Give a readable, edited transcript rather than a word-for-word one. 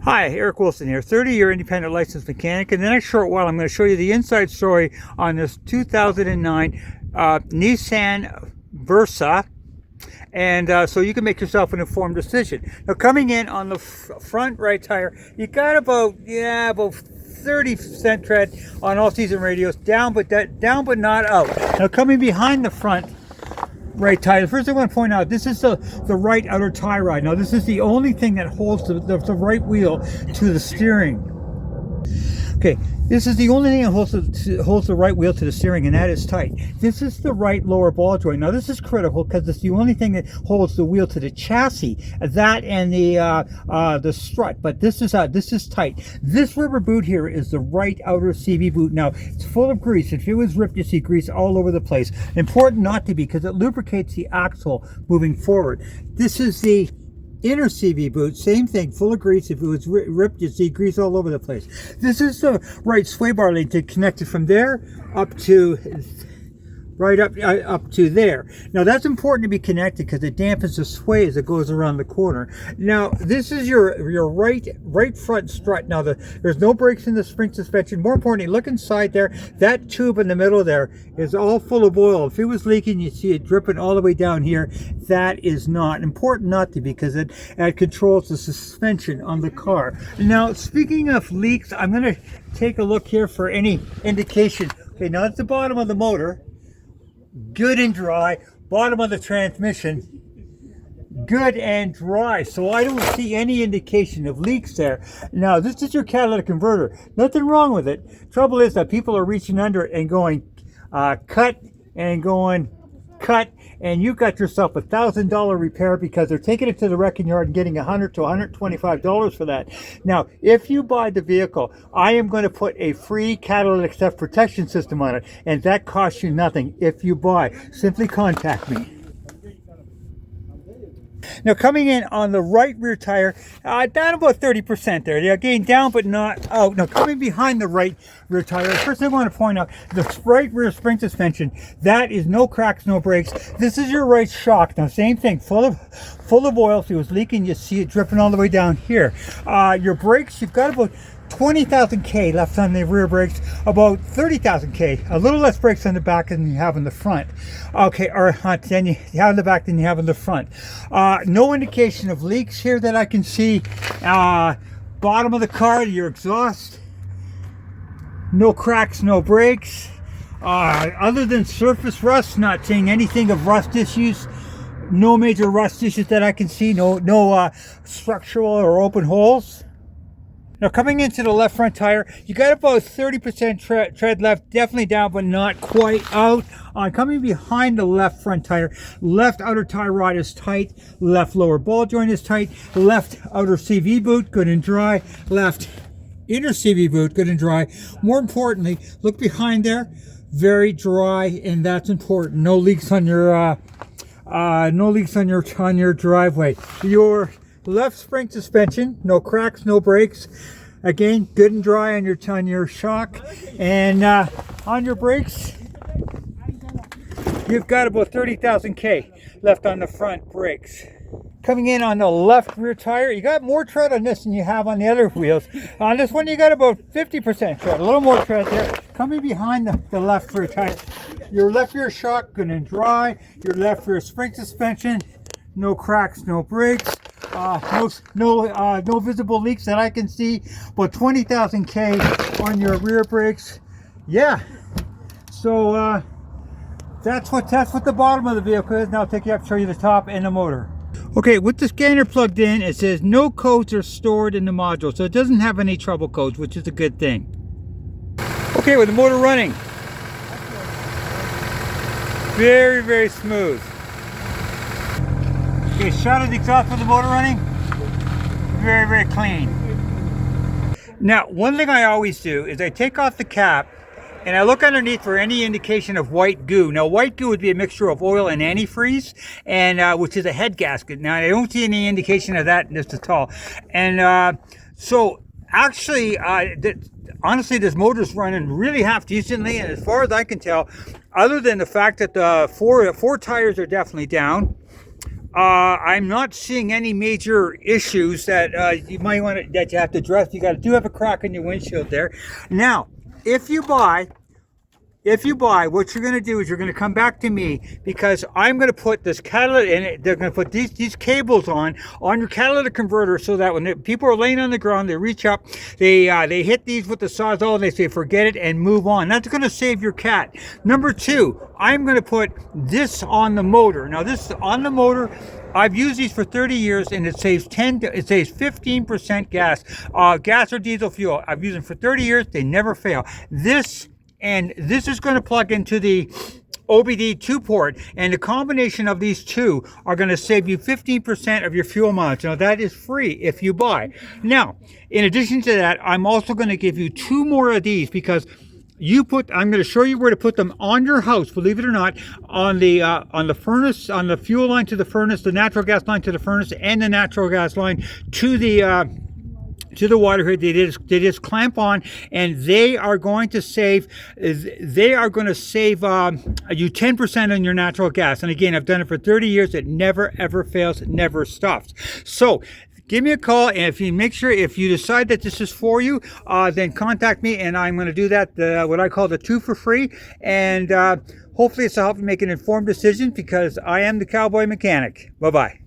Hi, Eric Wilson here, 30-year independent licensed mechanic. In the next short while, I'm going to show you the inside story on this 2009 Nissan Versa, and so you can make yourself an informed decision. Now, coming in on the front right tire, you got about 30% tread on all-season radios, down but not out. Now, coming behind the front right tire, the first thing I want to point out, this is the right outer tie rod. Now, this is the only thing that holds the right wheel to the steering. Okay, this is the only thing that holds the right wheel to the steering, and that is tight. This is the right lower ball joint. Now, this is critical because it's the only thing that holds the wheel to the chassis. That and the strut. But this is tight. This rubber boot here is the right outer CV boot. Now, it's full of grease. If it was ripped, you see grease all over the place. Important not to be, because it lubricates the axle moving forward. This is the inner CV boot, same thing, full of grease. If it was ripped, you see grease all over the place. This is the right sway bar link to connect it from there up to up to there. Now, that's important to be connected because it dampens the sway as it goes around the corner. Now, this is your right front strut. Now, there's no brakes in the spring suspension. More importantly, look inside there. That tube in the middle there is all full of oil. If it was leaking, you see it dripping all the way down here. That is not important, not to, because it controls the suspension on the car. Now, speaking of leaks, I'm going to take a look here for any indication. Okay, now that's the bottom of the motor. Good and dry. Bottom of the transmission, good and dry. So I don't see any indication of leaks there. Now, this is your catalytic converter. Nothing wrong with it. Trouble is that people are reaching under it and going cut and going cut, and you got yourself $1,000 repair because they're taking it to the wrecking yard and getting $100 to $125 for that. Now, if you buy the vehicle, I am going to put a free catalytic theft protection system on it, and that costs you nothing if you buy. Simply contact me. Now, coming in on the right rear tire, down about 30% there. Again, down but not out. Now, coming behind the right rear tire, first thing I want to point out, the right rear spring suspension, that is no cracks, no breaks. This is your right shock. Now, same thing, full of oil. If it was leaking, you see it dripping all the way down here. Your brakes, you've got about 20,000 K left on the rear brakes, about 30,000 K, a little less brakes on the back than you have in the front. Okay, or then you have in the back than you have in the front. No indication of leaks here that I can see. Bottom of the car, your exhaust, no cracks, no breaks. Other than surface rust, not seeing anything of rust issues. No major rust issues that I can see. No structural or open holes. Now, coming into the left front tire, you got about 30% tread left, definitely down, but not quite out. Coming behind the left front tire, left outer tie rod is tight, left lower ball joint is tight, left outer CV boot, good and dry, left inner CV boot, good and dry. More importantly, look behind there, very dry, and that's important. No leaks on your driveway. Your left spring suspension, no cracks, no breaks. Again, good and dry on your shock, and on your brakes, you've got about 30,000 K left on the front brakes. Coming in on the left rear tire, you got more tread on this than you have on the other wheels. On this one, you got about 50% tread, a little more tread there. Coming behind the left rear tire, your left rear shock, good and dry. Your left rear spring suspension, no cracks, no breaks. No visible leaks that I can see, but 20,000 K on your rear brakes. Yeah, so that's what the bottom of the vehicle is. Now I'll take you up and show you the top and the motor. Okay, with the scanner plugged in, it says no codes are stored in the module, so it doesn't have any trouble codes, which is a good thing. Okay, with the motor running, very, very smooth. Okay, shot of the exhaust with the motor running, very, very clean. Now, one thing I always do is I take off the cap and I look underneath for any indication of white goo. Now, white goo would be a mixture of oil and antifreeze, and which is a head gasket. Now, I don't see any indication of that in this at all. And so, actually, honestly, this motor's running really half decently, and as far as I can tell, other than the fact that the four tires are definitely down, I'm not seeing any major issues that you might want to, that you have to address. Do have a crack in your windshield there. Now, if you buy, what you're going to do is you're going to come back to me, because I'm going to put this catalytic in it. They're going to put these cables on your catalytic converter, so that when people are laying on the ground, they reach up, they hit these with the Sawzall, and they say forget it and move on. That's going to save your cat. Number two, I'm going to put this on the motor. Now, this on the motor, I've used these for 30 years, and it saves 15% gas, gas or diesel fuel. I've used them for 30 years. They never fail. This is going to plug into the OBD 2 port, and the combination of these two are going to save you 15% of your fuel mileage. Now, that is free if you buy. Now, in addition to that, I'm also going to give you 2 more of these, because I'm going to show you where to put them on your house, believe it or not, on the furnace, on the fuel line to the furnace, the natural gas line to the furnace, and the natural gas line to the water heater. They just clamp on, and they are going to save you 10% on your natural gas. And again, I've done it for 30 years. It never ever fails. It never stops. So give me a call, and if you decide that this is for you, then contact me, and I'm going to do that, what I call the 2 for free. And hopefully this will help you make an informed decision, because I am the Cowboy Mechanic. Bye-bye.